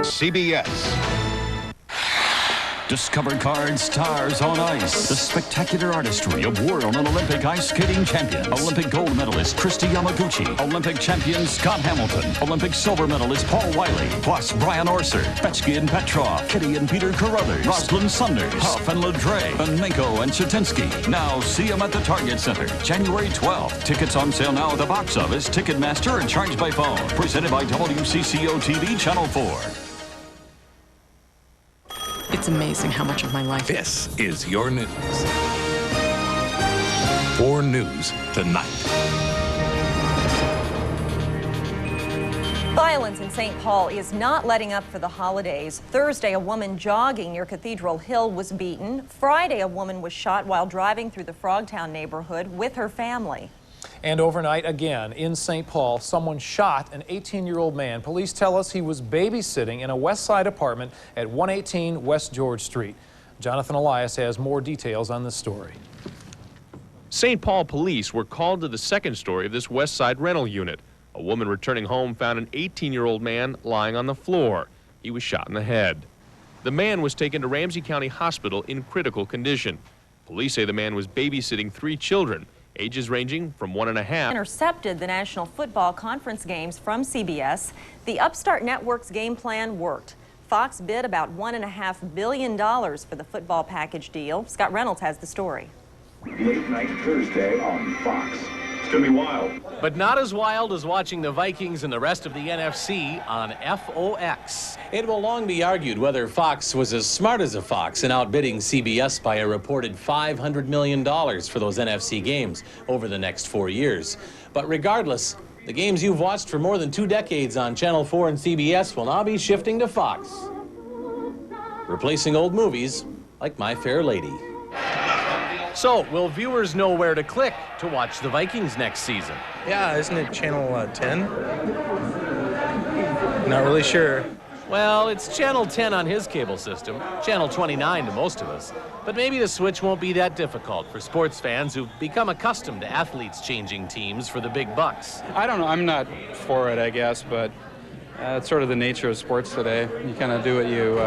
CBS. Discover card stars on ice. The spectacular artistry of world and Olympic ice skating champions. Olympic gold medalist Kristi Yamaguchi. Olympic champion Scott Hamilton. Olympic silver medalist Paul Wiley. Plus Brian Orser, Betsky and Petrov, Kitty and Peter Carruthers, Rosalind Saunders, Huff and Ledre, Benmenko and Chetinsky. Now see them at the Target Center, January 12th. Tickets on sale now at the box office, Ticketmaster, and charged by phone. Presented by WCCO-TV Channel 4. It's amazing how much of my life. This is your news. 4 News Tonight. Violence in St. Paul is not letting up for the holidays. Thursday, a woman jogging near Cathedral Hill was beaten. Friday, a woman was shot while driving through the Frogtown neighborhood with her family. And overnight, again, in St. Paul, someone shot an 18-year-old man. Police tell us he was babysitting in a West Side apartment at 118 West George Street. Jonathan Elias has more details on this story. St. Paul police were called to the second story of this West Side rental unit. A woman returning home found an 18-year-old man lying on the floor. He was shot in the head. The man was taken to Ramsey County Hospital in critical condition. Police say the man was babysitting 3 children, ages ranging from 1.5. Intercepted the National Football Conference games from CBS. The Upstart Network's game plan worked. Fox bid about $1.5 billion for the football package deal. Scott Reynolds has the story. Late night Thursday on Fox. It's going to be wild. But not as wild as watching the Vikings and the rest of the NFC on FOX. It will long be argued whether Fox was as smart as a fox in outbidding CBS by a reported $500 million for those NFC games over the next 4 years. But regardless, the games you've watched for more than 2 decades on Channel 4 and CBS will now be shifting to Fox, replacing old movies like My Fair Lady. So, will viewers know where to click to watch the Vikings next season? Yeah, isn't it Channel 10? Not really sure. Well, it's Channel 10 on his cable system, Channel 29 to most of us. But maybe the switch won't be that difficult for sports fans who've become accustomed to athletes changing teams for the big bucks. I don't know. I'm not for it, I guess, but it's sort of the nature of sports today. You kind of do what you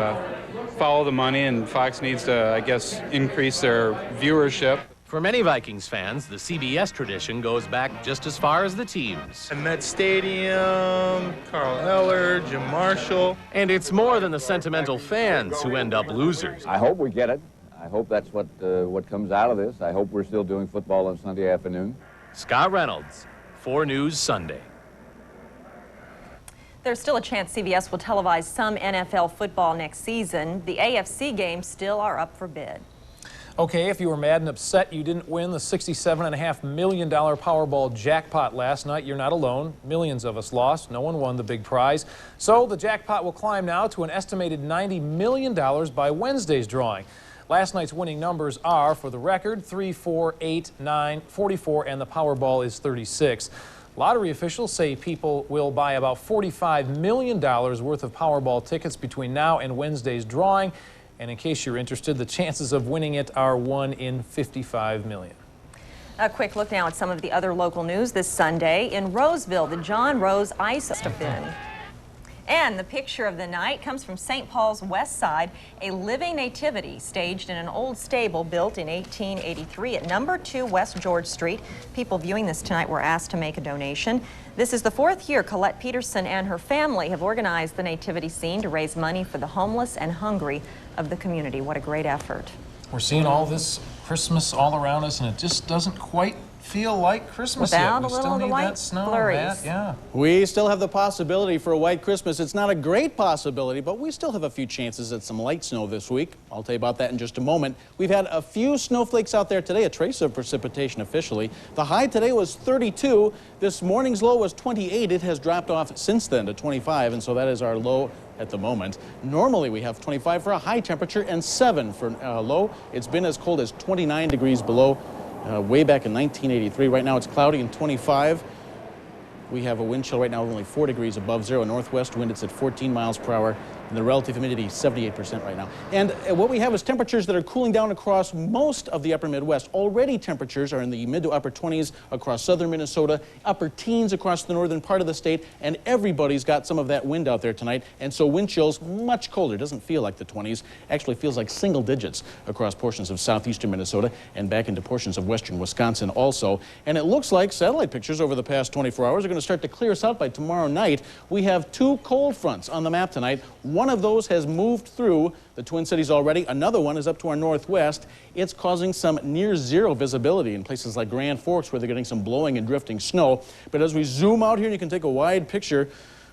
follow the money, and Fox needs to, I guess, increase their viewership. For many Vikings fans, the CBS tradition goes back just as far as the teams. Met Stadium, Carl Eller, Jim Marshall. And it's more than the sentimental fans who end up losers. I hope we get it. I hope that's what comes out of this. I hope we're still doing football on Sunday afternoon. Scott Reynolds, 4 News Sunday. There's still a chance CBS will televise some NFL football next season. The AFC games still are up for bid. Okay, if you were mad and upset you didn't win the $67.5 million Powerball jackpot last night, you're not alone. Millions of us lost. No one won the big prize. So the jackpot will climb now to an estimated $90 million by Wednesday's drawing. Last night's winning numbers are, for the record, 3, 4, 8, 9, 44, and the Powerball is 36. Lottery officials say people will buy about $45 million worth of Powerball tickets between now and Wednesday's drawing. And in case you're interested, the chances of winning it are 1 in 55 million. A quick look now at some of the other local news this Sunday. In Roseville, the John Rose Ice Bin. And the picture of the night comes from St. Paul's West Side, a living nativity staged in an old stable built in 1883 at number 2 West George Street. People viewing this tonight were asked to make a donation. This is the 4th year Colette Peterson and her family have organized the nativity scene to raise money for the homeless and hungry of the community. What a great effort. We're seeing all this Christmas all around us, and it just doesn't quite feel like Christmas yet. We still need that snow, Matt. Yeah. We still have the possibility for a white Christmas. It's not a great possibility, but we still have a few chances at some light snow this week. I'll tell you about that in just a moment. We've had a few snowflakes out there today, a trace of precipitation officially. The high today was 32. This morning's low was 28. It has dropped off since then to 25, and so that is our low at the moment. Normally we have 25 for a high temperature and 7 for low. It's been as cold as 29 degrees below way back in 1983. Right now it's cloudy and 25. We have a wind chill right now of only 4 degrees above zero. Northwest wind, it's at 14 miles per hour. And the relative humidity, 78% right now. And what we have is temperatures that are cooling down across most of the upper Midwest. Already temperatures are in the mid to upper 20s across southern Minnesota, upper teens across the northern part of the state, and everybody's got some of that wind out there tonight. And so wind chills much colder. Doesn't feel like the 20s. Actually feels like single digits across portions of southeastern Minnesota and back into portions of western Wisconsin also. And it looks like satellite pictures over the past 24 hours are going to start to clear us out by tomorrow night. We have 2 cold fronts on the map tonight. One of those has moved through the Twin Cities already. Another one is up to our northwest. It's causing some near zero visibility in places like Grand Forks where they're getting some blowing and drifting snow. But as we zoom out here, you can take a wide picture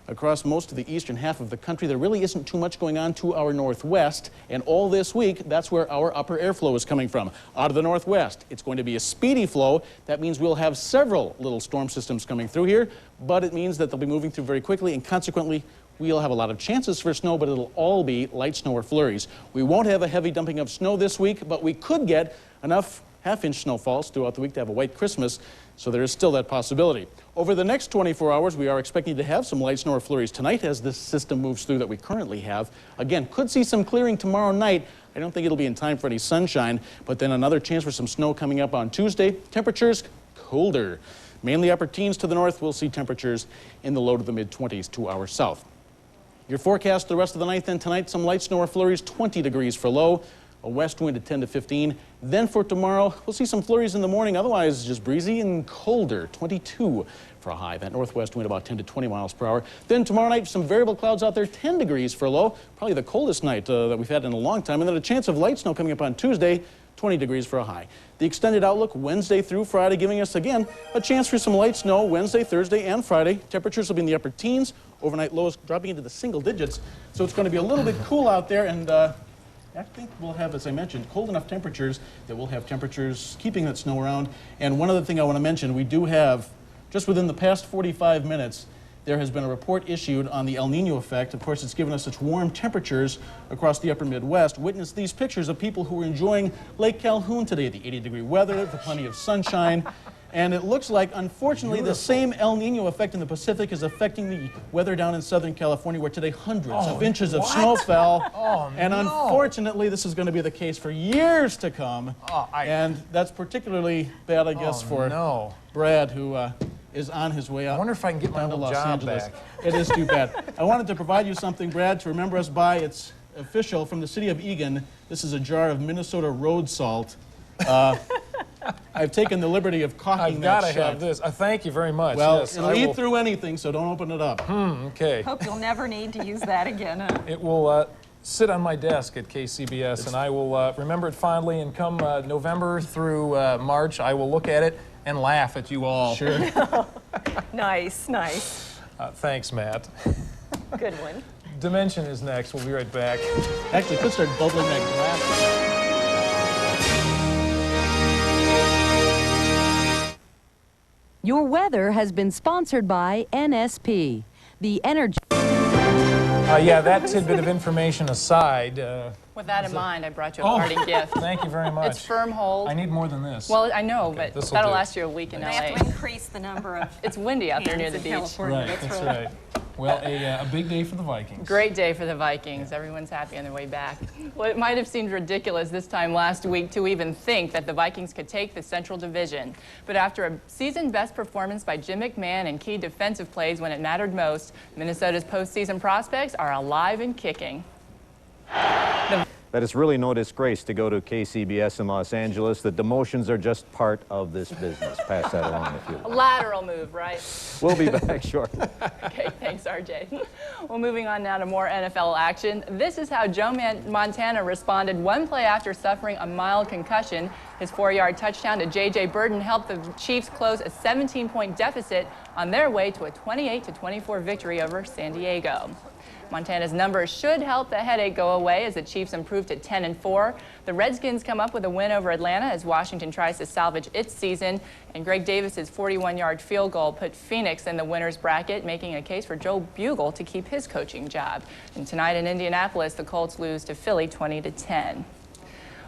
across most of the eastern half of the country. There really isn't too much going on to our northwest. And all this week, that's where our upper airflow is coming from, out of the northwest. It's going to be a speedy flow. That means we'll have several little storm systems coming through here, but it means that they'll be moving through very quickly, and consequently, we'll have a lot of chances for snow, but it'll all be light snow or flurries. We won't have a heavy dumping of snow this week, but we could get enough half-inch snowfalls throughout the week to have a white Christmas, so there is still that possibility. Over the next 24 hours, we are expecting to have some light snow or flurries tonight as this system moves through that we currently have. Again, could see some clearing tomorrow night. I don't think it'll be in time for any sunshine, but then another chance for some snow coming up on Tuesday. Temperatures colder. Mainly upper teens to the north. We'll see temperatures in the low to the mid-20s to our south. Your forecast the rest of the night then tonight, some light snow or flurries, 20 degrees for low, a west wind at 10 to 15. Then for tomorrow, we'll see some flurries in the morning, otherwise just breezy and colder, 22 for a high. That northwest wind about 10 to 20 miles per hour. Then tomorrow night, some variable clouds out there, 10 degrees for low, probably the coldest night that we've had in a long time. And then a chance of light snow coming up on Tuesday, 20 degrees for a high. The extended outlook Wednesday through Friday giving us, again, a chance for some light snow Wednesday, Thursday, and Friday. Temperatures will be in the upper teens. Overnight lows dropping into the single digits. So it's going to be a little bit cool out there, and I think we'll have, as I mentioned, cold enough temperatures that we'll have temperatures keeping that snow around. And one other thing I want to mention, we do have, just within the past 45 minutes, there has been a report issued on the El Nino effect. Of course, it's given us such warm temperatures across the upper Midwest. Witness these pictures of people who were enjoying Lake Calhoun today, the 80-degree weather, the plenty of sunshine. And it looks like, unfortunately, the same El Nino effect in the Pacific is affecting the weather down in Southern California, where today hundreds of inches of snow fell. And unfortunately, this is going to be the case for years to come. And that's particularly bad, I guess, for Brad, who is on his way out. I wonder if I can get my down to old Los job Angeles. back. It is too bad. I wanted to provide you something, Brad, to remember us by. It's official from the city of Eagan. This is a jar of Minnesota road salt. I've taken the liberty of caulking that shut. I've got to have this. Thank you very much. Well, yes, it'll eat through anything, so don't open it up. Okay. Hope you'll never need to use that again. It will sit on my desk at KCBS, and I will remember it fondly, and come November through March, I will look at it and laugh at you all. Sure. Nice, nice. Thanks, Matt. Good one. Dimension is next. We'll be right back. Actually, could start bubbling that glass. Your weather has been sponsored by NSP, the energy. Yeah, that tidbit of information aside. With that in mind, I brought you a parting gift. Thank you very much. It's firm hold. I need more than this. Well, I know, but that'll last you a week in LA. They have to increase the number of. It's windy out there near the beach. California. Right, that's right. Well, a big day for the Vikings. Great day for the Vikings. Everyone's happy on their way back. Well, it might have seemed ridiculous this time last week to even think that the Vikings could take the Central Division. But after a season-best performance by Jim McMahon and key defensive plays when it mattered most, Minnesota's postseason prospects are alive and kicking. That it's really no disgrace to go to KCBS in Los Angeles. The demotions are just part of this business. Pass that along if you will. A lateral move, right? We'll be back shortly. Okay, thanks, RJ. Well, moving on now to more NFL action. This is how Joe Montana responded one play after suffering a mild concussion. His 4-yard touchdown to J.J. Burton helped the Chiefs close a 17-point deficit on their way to a 28-24 victory over San Diego. Montana's numbers should help the headache go away as the Chiefs improve to 10-4. The Redskins come up with a win over Atlanta as Washington tries to salvage its season. And Greg Davis's 41-yard field goal put Phoenix in the winner's bracket, making a case for Joe Bugle to keep his coaching job. And tonight in Indianapolis, the Colts lose to Philly 20-10.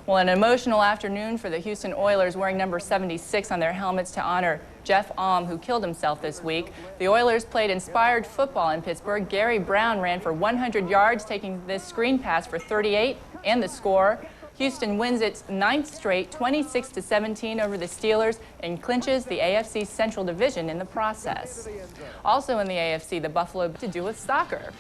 Well, an emotional afternoon for the Houston Oilers, wearing number 76 on their helmets to honor Jeff Alm, who killed himself this week. The Oilers played inspired football in Pittsburgh. Gary Brown ran for 100 yards, taking this screen pass for 38, and the score. Houston wins its 9th straight, 26-17 over the Steelers, and clinches the AFC Central Division in the process. Also in the AFC, the Buffalo to do with soccer.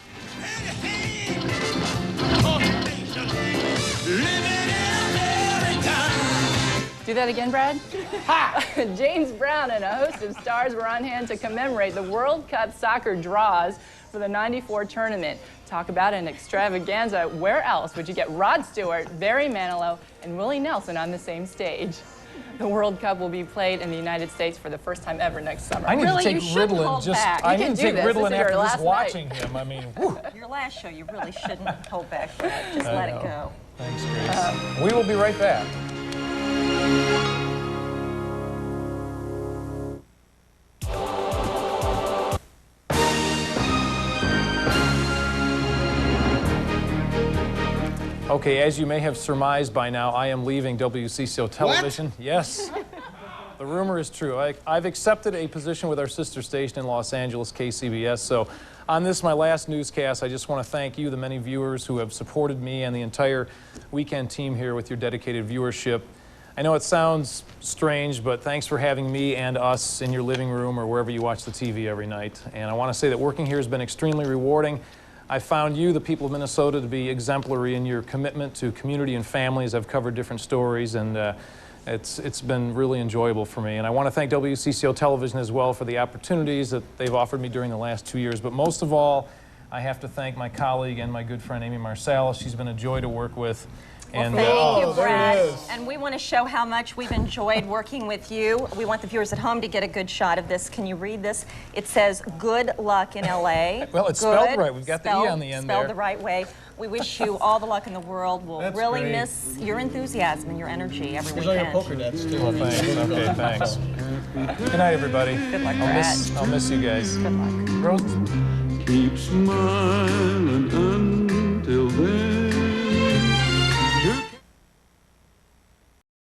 Do that again, Brad? Ha! James Brown and a host of stars were on hand to commemorate the World Cup soccer draws for the '94 tournament. Talk about an extravaganza. Where else would you get Rod Stewart, Barry Manilow, and Willie Nelson on the same stage? The World Cup will be played in the United States for the first time ever next summer. I need to take Ritalin. I need to take Ritalin after just watching him. I mean, whew. Your last show, you really shouldn't hold back, Brad. Just let it go. Thanks, Grace. We will be right back. Okay, as you may have surmised by now, I am leaving WCCO Television. What? Yes. The rumor is true. I've accepted a position with our sister station in Los Angeles, KCBS. So on this, my last newscast, I just want to thank you, the many viewers who have supported me and the entire weekend team here with your dedicated viewership. I know it sounds strange, but thanks for having me and us in your living room or wherever you watch the TV every night. And I want to say that working here has been extremely rewarding. I found you, the people of Minnesota, to be exemplary in your commitment to community and families. I've covered different stories, and it's been really enjoyable for me. And I want to thank WCCO Television as well for the opportunities that they've offered me during the last 2 years. But most of all, I have to thank my colleague and my good friend, Amy Marsalis. She's been a joy to work with. Well, thank you, Brad. And we want to show how much we've enjoyed working with you. We want the viewers at home to get a good shot of this. Can you read this? It says, "Good luck in LA." Well, it's spelled right. We've got the E on the end there. Spelled the right way. We wish you all the luck in the world. We'll really miss your enthusiasm and your energy every weekend. There's all your poker debts, too. Well, thanks. Okay, thanks. Good night, everybody. Good luck, Brad. I'll miss you guys. Good luck. Roses. Keep smiling.